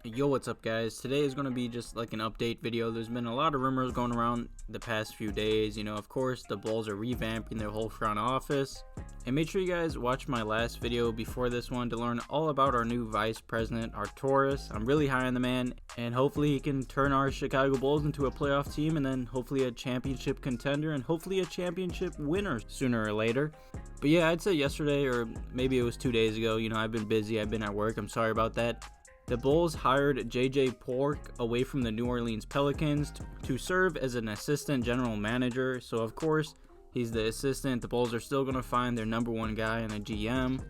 Yo, what's up guys? Today is going to be just like an update video. There's been a lot of rumors going around the past few days. Of course, the Bulls are revamping their whole front office. And make sure you guys watch my last video before this one to learn all about our new vice president, Arturas. I'm really high on the man, and hopefully he can turn our Chicago Bulls into a playoff team, and then hopefully a championship contender, and hopefully a championship winner sooner or later. But yeah, I'd say yesterday, or maybe it was 2 days ago, I've been busy, I've been at work, I'm sorry about that. The Bulls hired J.J. Polk away from the New Orleans Pelicans to serve as an assistant general manager. So of course, he's the assistant. The Bulls are still going to find their number one guy and a GM.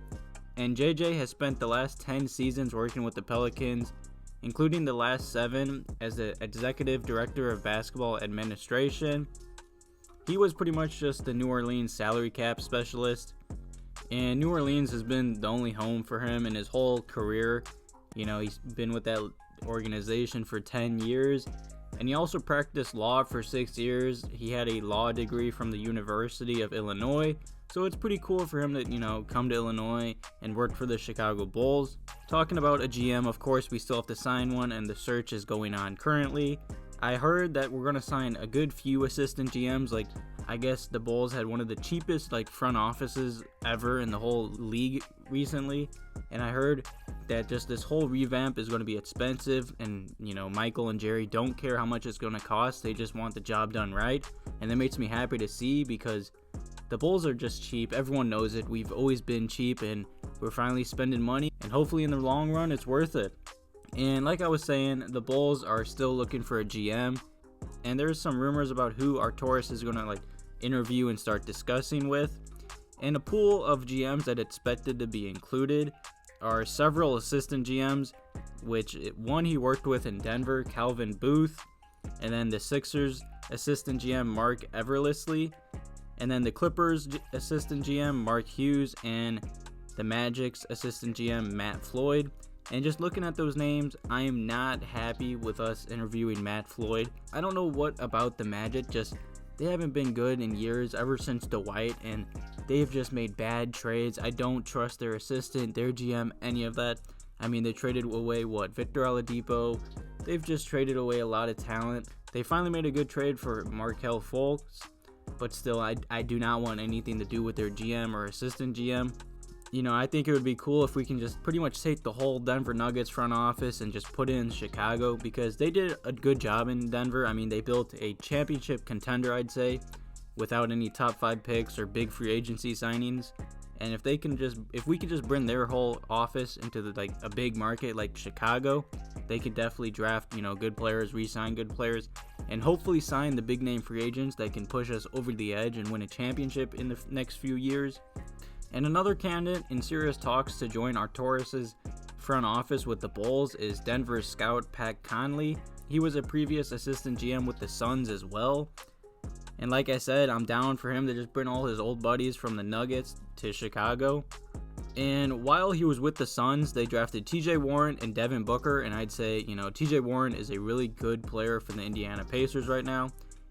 And J.J. has spent the last 10 seasons working with the Pelicans, including the last 7 as the executive director of basketball administration. He was pretty much just the New Orleans salary cap specialist. And New Orleans has been the only home for him in his whole career. He's been with that organization for 10 years, and he also practiced law for 6 years. He had a law degree from the University of Illinois, so it's pretty cool for him to, come to Illinois and work for the Chicago Bulls. Talking about a GM, of course, we still have to sign one, and the search is going on currently. I heard that we're going to sign a good few assistant GMs. I guess the Bulls had one of the cheapest front offices ever in the whole league recently, and I heard that just this whole revamp is going to be expensive, and Michael and Jerry don't care how much it's going to cost. They just want the job done right, and that makes me happy to see, because the Bulls are just cheap. Everyone knows it. We've always been cheap, and we're finally spending money, and hopefully in the long run it's worth it. And like I was saying, the Bulls are still looking for a GM, and there's some rumors about who Arturas is going to interview and start discussing with. And a pool of GMs that expected to be included are several assistant GMs, which one he worked with in Denver, Calvin Booth, and then the Sixers assistant GM, Mark Eversley, and then the Clippers assistant GM, Mark Hughes, and the Magic's assistant GM, Matt Floyd. And just looking at those names, I am not happy with us interviewing Matt Floyd. I don't know what about the Magic, they haven't been good in years, ever since Dwight, and they've just made bad trades. I don't trust their assistant, their GM, any of that. I mean, they traded away, Victor Oladipo. They've just traded away a lot of talent. They finally made a good trade for Markelle Fultz, but still, I do not want anything to do with their GM or assistant GM. I think it would be cool if we can just pretty much take the whole Denver Nuggets front office and just put it in Chicago, because they did a good job in Denver. I mean, they built a championship contender, I'd say, without any top 5 picks or big free agency signings. And if we can just bring their whole office into a big market like Chicago, they could definitely draft, good players, re-sign good players, and hopefully sign the big name free agents that can push us over the edge and win a championship in the next few years. And another candidate in serious talks to join Arturas' front office with the Bulls is Denver's scout Pat Conley. He was a previous assistant GM with the Suns as well. And like I said, I'm down for him to just bring all his old buddies from the Nuggets to Chicago. And while he was with the Suns, they drafted TJ Warren and Devin Booker. And I'd say, TJ Warren is a really good player for the Indiana Pacers right now.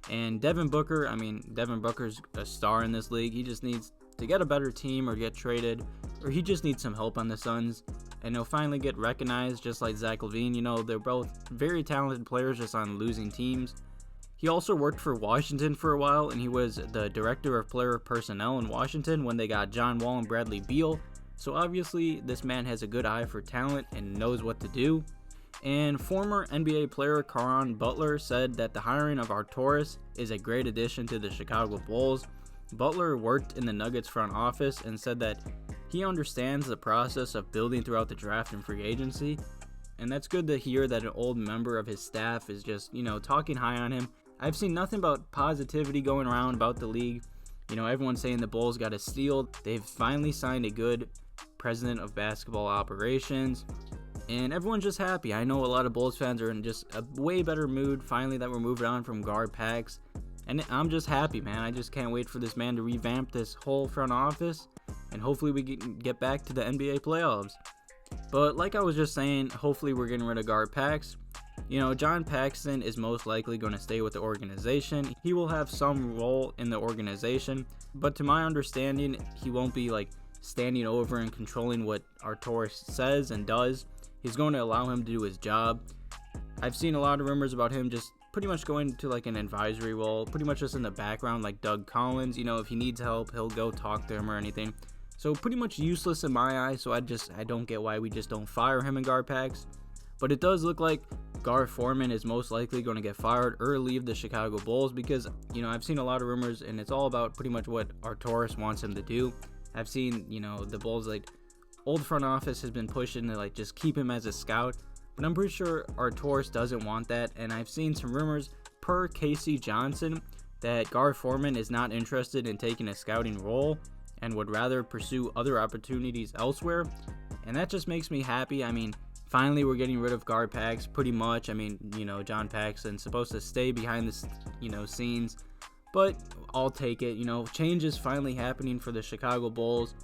And Devin Booker's a star in this league. He just needs to get a better team or get traded, or he just needs some help on the Suns, and he'll finally get recognized just like Zach LaVine. They're both very talented players just on losing teams. He also worked for Washington for a while, and he was the director of player personnel in Washington when they got John Wall and Bradley Beal. So obviously this man has a good eye for talent and knows what to do. And former NBA player Caron Butler said that the hiring of Arturas is a great addition to the Chicago Bulls. Butler worked in the Nuggets front office and said that he understands the process of building throughout the draft and free agency. And that's good to hear that an old member of his staff is just, talking high on him. I've seen nothing but positivity going around about the league. Everyone's saying the Bulls got a steal. They've finally signed a good president of basketball operations. And everyone's just happy. I know a lot of Bulls fans are in just a way better mood finally that we're moving on from Gar Pax. And I'm just happy, man. I just can't wait for this man to revamp this whole front office. and hopefully we can get back to the NBA playoffs. But like I was just saying, hopefully we're getting rid of guard Pax. You know, John Paxson is most likely going to stay with the organization. He will have some role in the organization, but to my understanding, he won't be like standing over and controlling what Arcidiacono says and does. He's going to allow him to do his job. I've seen a lot of rumors about him just pretty much going to like an advisory role, pretty much just in the background like Doug Collins. You know, if he needs help, he'll go talk to him or anything. So pretty much useless in my eyes, so I don't get why we just don't fire him in guard Pax. But it does look like Gar Forman is most likely going to get fired or leave the Chicago Bulls because, you know, I've seen a lot of rumors and it's all about pretty much what Arcidiacono wants him to do. I've seen, you know, the Bulls, like, old front office has been pushing to, like, just keep him as a scout. But I'm pretty sure Arcidiacono doesn't want that. And I've seen some rumors per Casey Johnson that Gar Forman is not interested in taking a scouting role and would rather pursue other opportunities elsewhere. And that just makes me happy. I mean, finally we're getting rid of guard Pax pretty much. I mean, you know, John Paxson's supposed to stay behind the, you know, scenes. But I'll take it. You know, change is finally happening for the Chicago Bulls.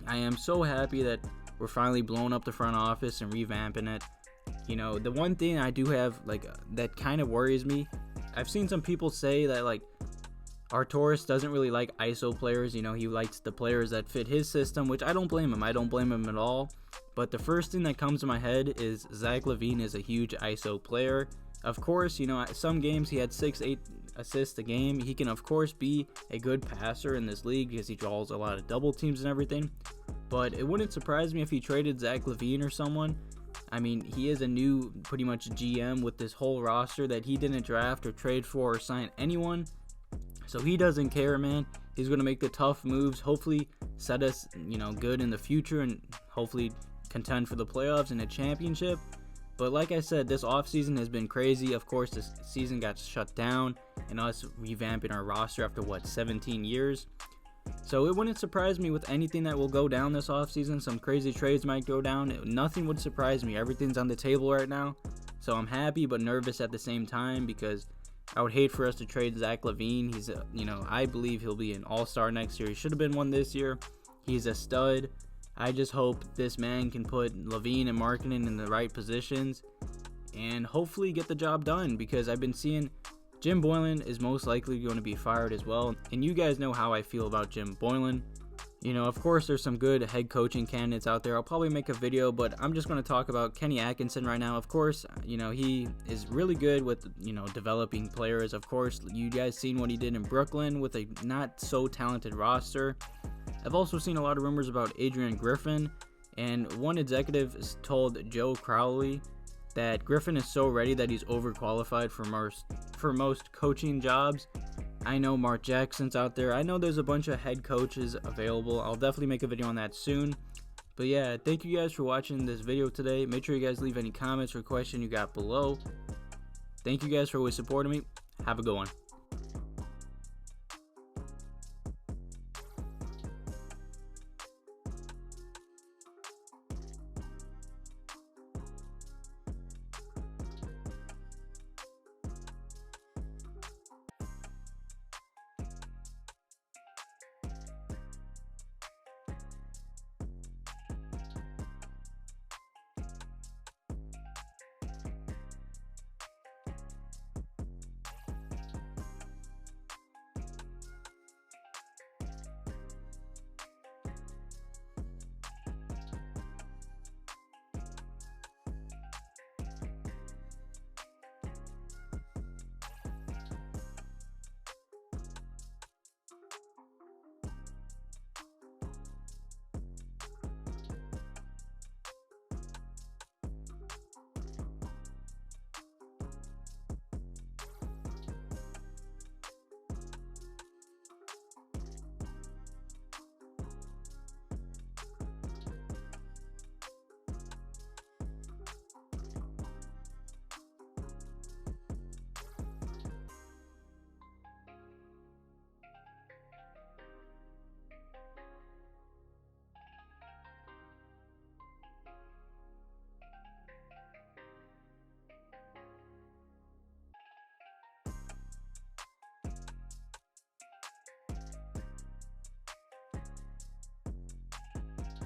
I am so happy that we're finally blowing up the front office and revamping it. You know, the one thing I do have, like, that kind of worries me, I've seen some people say that, like, Arcidiacono doesn't really like ISO players. You know, he likes the players that fit his system, which I don't blame him. I don't blame him at all. But the first thing that comes to my head is Zach LaVine is a huge ISO player. Of course, you know, at some games he had 6-8 assists a game. He can, of course, be a good passer in this league because he draws a lot of double teams and everything. But it wouldn't surprise me if he traded Zach LaVine or someone. I mean, he is a new, pretty much GM with this whole roster that he didn't draft or trade for or sign anyone. So he doesn't care, man. He's going to make the tough moves, hopefully set us, you know, good in the future and hopefully contend for the playoffs and a championship. But like I said, this offseason has been crazy. Of course, this season got shut down and us revamping our roster after, 17 years. So it wouldn't surprise me with anything that will go down this offseason. Some crazy trades might go down. Nothing would surprise me. Everything's on the table right now. So I'm happy but nervous at the same time because I would hate for us to trade Zach LaVine. He's, you know, I believe he'll be an all-star next year. He should have been one this year. He's a stud. I just hope this man can put LaVine and Markkanen in the right positions and hopefully get the job done because I've been seeing Jim Boylen is most likely going to be fired as well. And you guys know how I feel about Jim Boylen. You know, of course, there's some good head coaching candidates out there. I'll probably make a video, but I'm just going to talk about Kenny Atkinson right now. Of course, you know, he is really good with, you know, developing players. Of course, you guys seen what he did in Brooklyn with a not so talented roster. I've also seen a lot of rumors about Adrian Griffin, and one executive told Joe Crowley that Griffin is so ready that he's overqualified for most coaching jobs. I know Mark Jackson's out there. I know there's a bunch of head coaches available. I'll definitely make a video on that soon. But yeah, thank you guys for watching this video today. Make sure you guys leave any comments or questions you got below. Thank you guys for always supporting me. Have a good one.